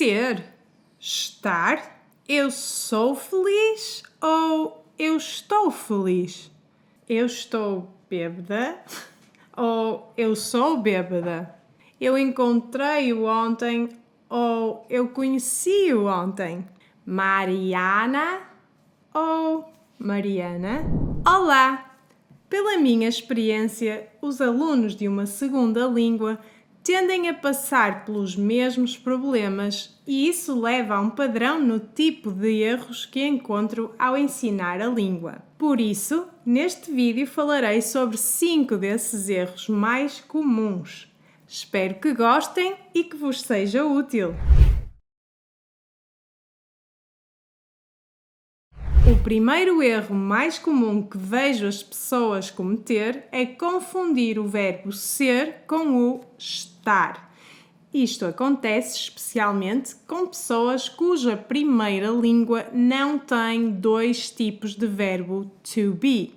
ser, estar, eu sou feliz ou eu estou feliz? Eu estou bêbada ou eu sou bêbada? Eu encontrei-o ontem ou eu conheci-o ontem? Mariana ou Mariana? Olá! Pela minha experiência, os alunos de uma segunda língua tendem a passar pelos mesmos problemas e isso leva a um padrão no tipo de erros que encontro ao ensinar a língua. Por isso, neste vídeo falarei sobre 5 desses erros mais comuns. Espero que gostem e que vos seja útil. O primeiro erro mais comum que vejo as pessoas cometer é confundir o verbo ser com o estar. Isto acontece especialmente com pessoas cuja primeira língua não tem 2 tipos de verbo to be.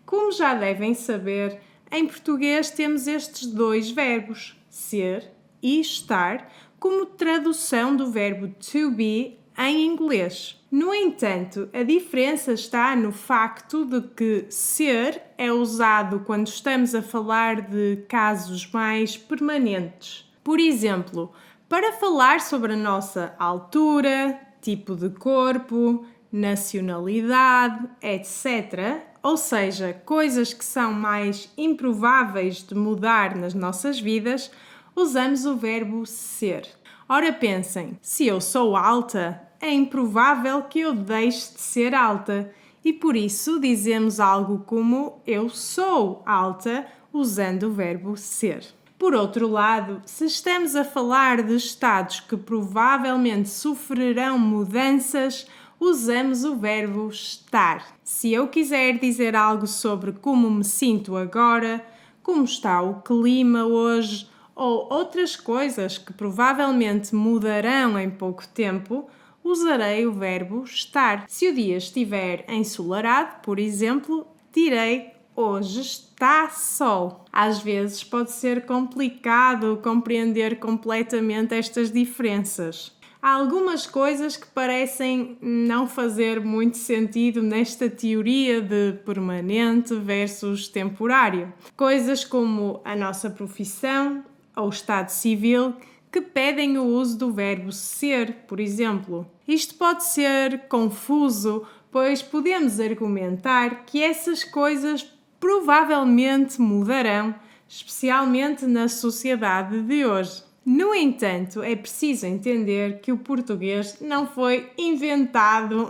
Como já devem saber, em português temos estes 2 verbos, ser e estar, como tradução do verbo to be em inglês. No entanto, a diferença está no facto de que ser é usado quando estamos a falar de casos mais permanentes. Por exemplo, para falar sobre a nossa altura, tipo de corpo, nacionalidade, etc., ou seja, coisas que são mais improváveis de mudar nas nossas vidas, usamos o verbo ser. Ora pensem, se eu sou alta, é improvável que eu deixe de ser alta e por isso dizemos algo como eu sou alta usando o verbo ser. Por outro lado, se estamos a falar de estados que provavelmente sofrerão mudanças, usamos o verbo estar. Se eu quiser dizer algo sobre como me sinto agora, como está o clima hoje, ou outras coisas que provavelmente mudarão em pouco tempo, usarei o verbo estar. Se o dia estiver ensolarado, por exemplo, direi hoje está sol. Às vezes pode ser complicado compreender completamente estas diferenças. Há algumas coisas que parecem não fazer muito sentido nesta teoria de permanente versus temporário. Coisas como a nossa profissão ou estado civil que pedem o uso do verbo ser, por exemplo. Isto pode ser confuso, pois podemos argumentar que essas coisas provavelmente mudarão, especialmente na sociedade de hoje. No entanto, é preciso entender que o português não foi inventado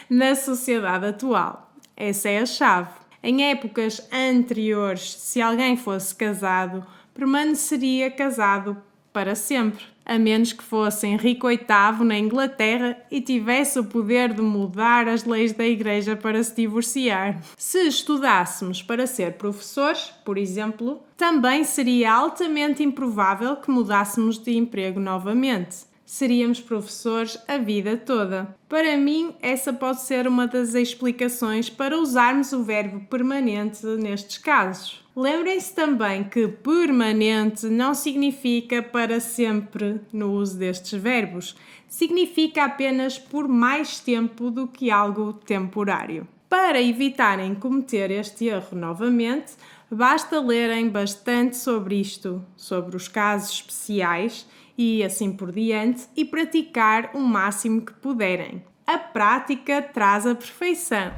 na sociedade atual. Essa é a chave. Em épocas anteriores, se alguém fosse casado, permaneceria casado para sempre, a menos que fosse Henrique VIII na Inglaterra e tivesse o poder de mudar as leis da Igreja para se divorciar. Se estudássemos para ser professores, por exemplo, também seria altamente improvável que mudássemos de emprego novamente. Seríamos professores a vida toda. Para mim, essa pode ser uma das explicações para usarmos o verbo permanente nestes casos. Lembrem-se também que permanente não significa para sempre no uso destes verbos. Significa apenas por mais tempo do que algo temporário. Para evitarem cometer este erro novamente, basta lerem bastante sobre isto, sobre os casos especiais e assim por diante, e praticar o máximo que puderem. A prática traz a perfeição.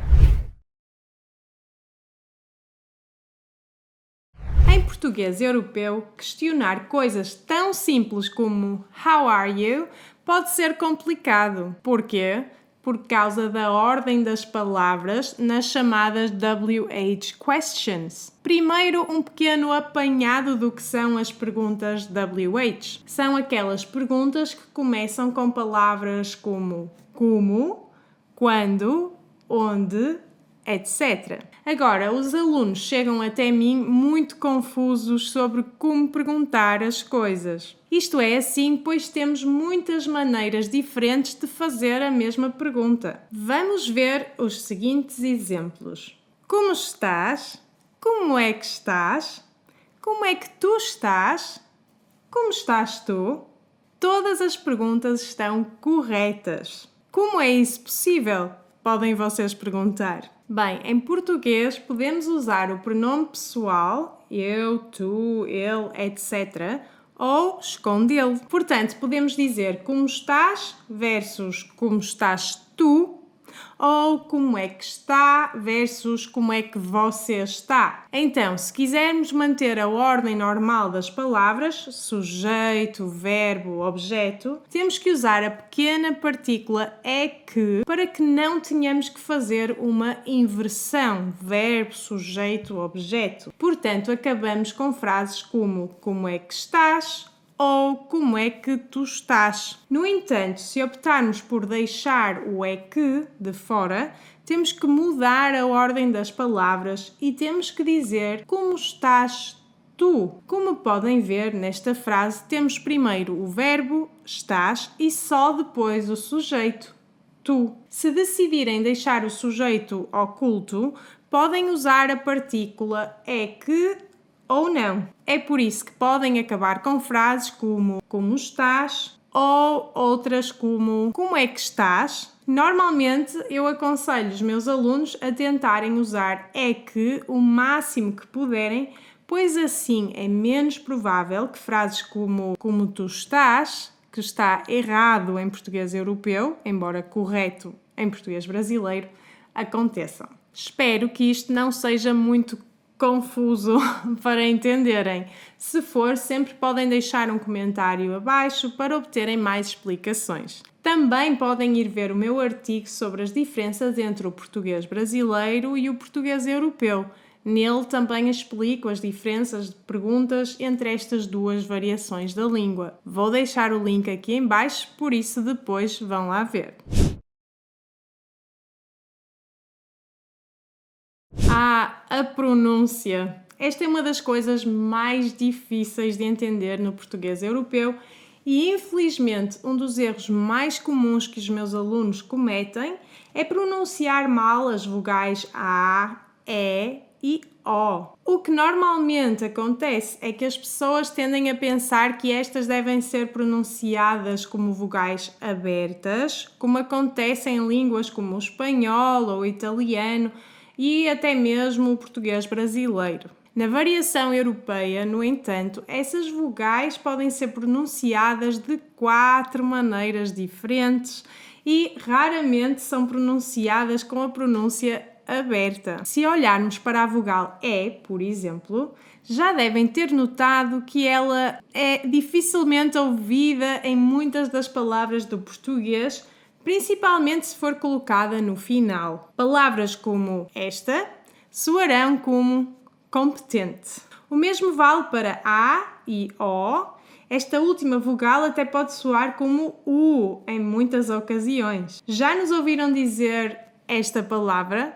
Em português europeu, questionar coisas tão simples como How are you? Pode ser complicado. Porquê? Por causa da ordem das palavras nas chamadas WH questions. Primeiro, um pequeno apanhado do que são as perguntas WH. São aquelas perguntas que começam com palavras como, quando, onde, etc. Agora, os alunos chegam até mim muito confusos sobre como perguntar as coisas. Isto é assim, pois temos muitas maneiras diferentes de fazer a mesma pergunta. Vamos ver os seguintes exemplos. Como estás? Como é que estás? Como é que tu estás? Como estás tu? Todas as perguntas estão corretas. Como é isso possível? Podem vocês perguntar. Bem, em português podemos usar o pronome pessoal, eu, tu, ele, etc., ou escondê-lo. Portanto, podemos dizer como estás versus como estás tu, ou como é que está versus como é que você está. Então, se quisermos manter a ordem normal das palavras, sujeito, verbo, objeto, temos que usar a pequena partícula é que para que não tenhamos que fazer uma inversão, verbo, sujeito, objeto. Portanto, acabamos com frases como é que estás, ou como é que tu estás. No entanto, se optarmos por deixar o é que de fora, temos que mudar a ordem das palavras e temos que dizer como estás tu. Como podem ver nesta frase, temos primeiro o verbo estás e só depois o sujeito tu. Se decidirem deixar o sujeito oculto, podem usar a partícula é que ou não. É por isso que podem acabar com frases como estás ou outras como é que estás. Normalmente eu aconselho os meus alunos a tentarem usar é que o máximo que puderem, pois assim é menos provável que frases como tu estás, que está errado em português europeu, embora correto em português brasileiro, aconteçam. Espero que isto não seja muito confuso para entenderem. Se for, sempre podem deixar um comentário abaixo para obterem mais explicações. Também podem ir ver o meu artigo sobre as diferenças entre o português brasileiro e o português europeu. Nele também explico as diferenças de perguntas entre estas duas variações da língua. Vou deixar o link aqui em baixo, por isso depois vão lá ver. A pronúncia. Esta é uma das coisas mais difíceis de entender no português europeu e, infelizmente, um dos erros mais comuns que os meus alunos cometem é pronunciar mal as vogais A, E e O. O que normalmente acontece é que as pessoas tendem a pensar que estas devem ser pronunciadas como vogais abertas, como acontece em línguas como o espanhol ou o italiano, e até mesmo o português brasileiro. Na variação europeia, no entanto, essas vogais podem ser pronunciadas de 4 maneiras diferentes e raramente são pronunciadas com a pronúncia aberta. Se olharmos para a vogal E, por exemplo, já devem ter notado que ela é dificilmente ouvida em muitas das palavras do português, principalmente se for colocada no final. Palavras como esta soarão como competente. O mesmo vale para A e O. Esta última vogal até pode soar como U em muitas ocasiões. Já nos ouviram dizer esta palavra?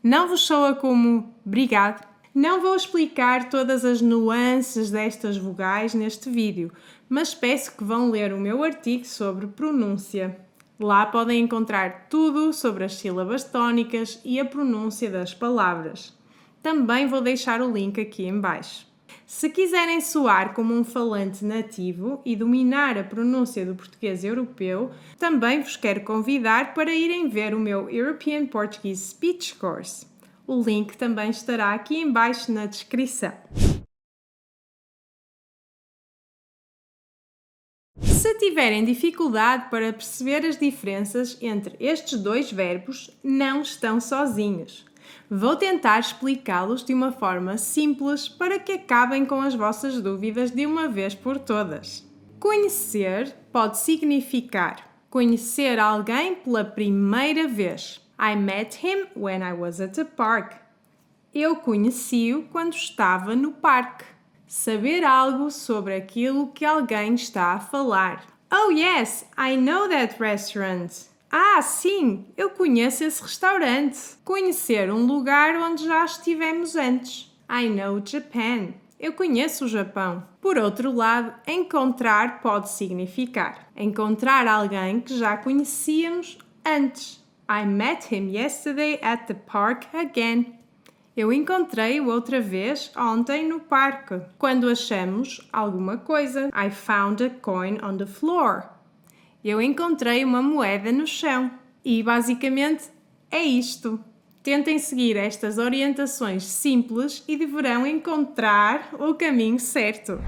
Não vos soa como obrigado? Não vou explicar todas as nuances destas vogais neste vídeo, mas peço que vão ler o meu artigo sobre pronúncia. Lá podem encontrar tudo sobre as sílabas tónicas e a pronúncia das palavras. Também vou deixar o link aqui em baixo. Se quiserem soar como um falante nativo e dominar a pronúncia do português europeu, também vos quero convidar para irem ver o meu European Portuguese Speech Course. O link também estará aqui em baixo na descrição. Se tiverem dificuldade para perceber as diferenças entre estes dois verbos, não estão sozinhos. Vou tentar explicá-los de uma forma simples para que acabem com as vossas dúvidas de uma vez por todas. Conhecer pode significar conhecer alguém pela primeira vez. I met him when I was at the park. Eu conheci-o quando estava no parque. Saber algo sobre aquilo que alguém está a falar. Oh yes, I know that restaurant. Ah, sim, eu conheço esse restaurante. Conhecer um lugar onde já estivemos antes. I know Japan. Eu conheço o Japão. Por outro lado, encontrar pode significar encontrar alguém que já conhecíamos antes. I met him yesterday at the park again. Eu encontrei-o outra vez ontem no parque, quando achamos alguma coisa. I found a coin on the floor. Eu encontrei uma moeda no chão. E basicamente é isto. Tentem seguir estas orientações simples e deverão encontrar o caminho certo.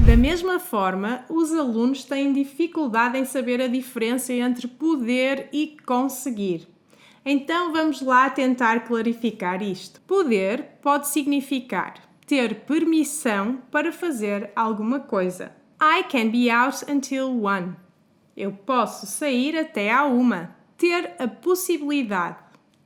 Da mesma forma, os alunos têm dificuldade em saber a diferença entre poder e conseguir. Então vamos lá tentar clarificar isto. Poder pode significar ter permissão para fazer alguma coisa. I can be out until 1. Eu posso sair até à 1. Ter a possibilidade.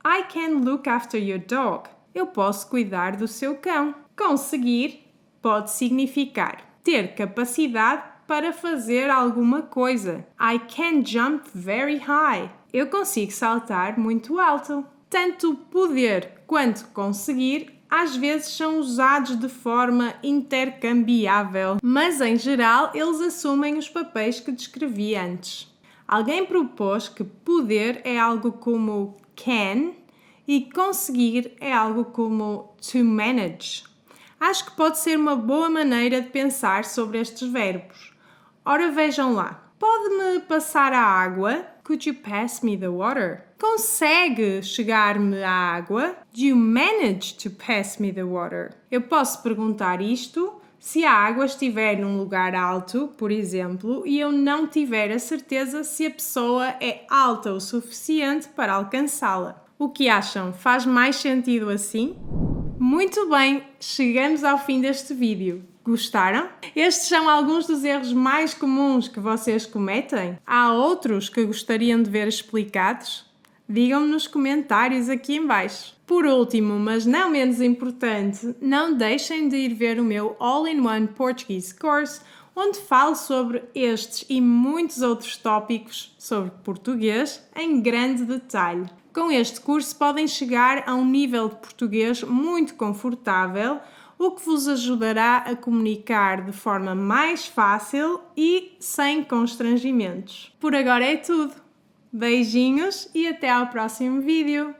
I can look after your dog. Eu posso cuidar do seu cão. Conseguir pode significar ter capacidade para fazer alguma coisa. I can jump very high. Eu consigo saltar muito alto. Tanto poder quanto conseguir às vezes são usados de forma intercambiável, mas em geral eles assumem os papéis que descrevi antes. Alguém propôs que poder é algo como can e conseguir é algo como to manage. Acho que pode ser uma boa maneira de pensar sobre estes verbos. Ora, vejam lá. Pode-me passar a água? Could you pass me the water? Consegue chegar-me à água? Do you manage to pass me the water? Eu posso perguntar isto se a água estiver num lugar alto, por exemplo, e eu não tiver a certeza se a pessoa é alta o suficiente para alcançá-la. O que acham? Faz mais sentido assim? Muito bem, chegamos ao fim deste vídeo. Gostaram? Estes são alguns dos erros mais comuns que vocês cometem? Há outros que gostariam de ver explicados? Digam-me nos comentários aqui em baixo. Por último, mas não menos importante, não deixem de ir ver o meu All-in-One Portuguese Course, onde falo sobre estes e muitos outros tópicos sobre português em grande detalhe. Com este curso podem chegar a um nível de português muito confortável, o que vos ajudará a comunicar de forma mais fácil e sem constrangimentos. Por agora é tudo. Beijinhos e até ao próximo vídeo!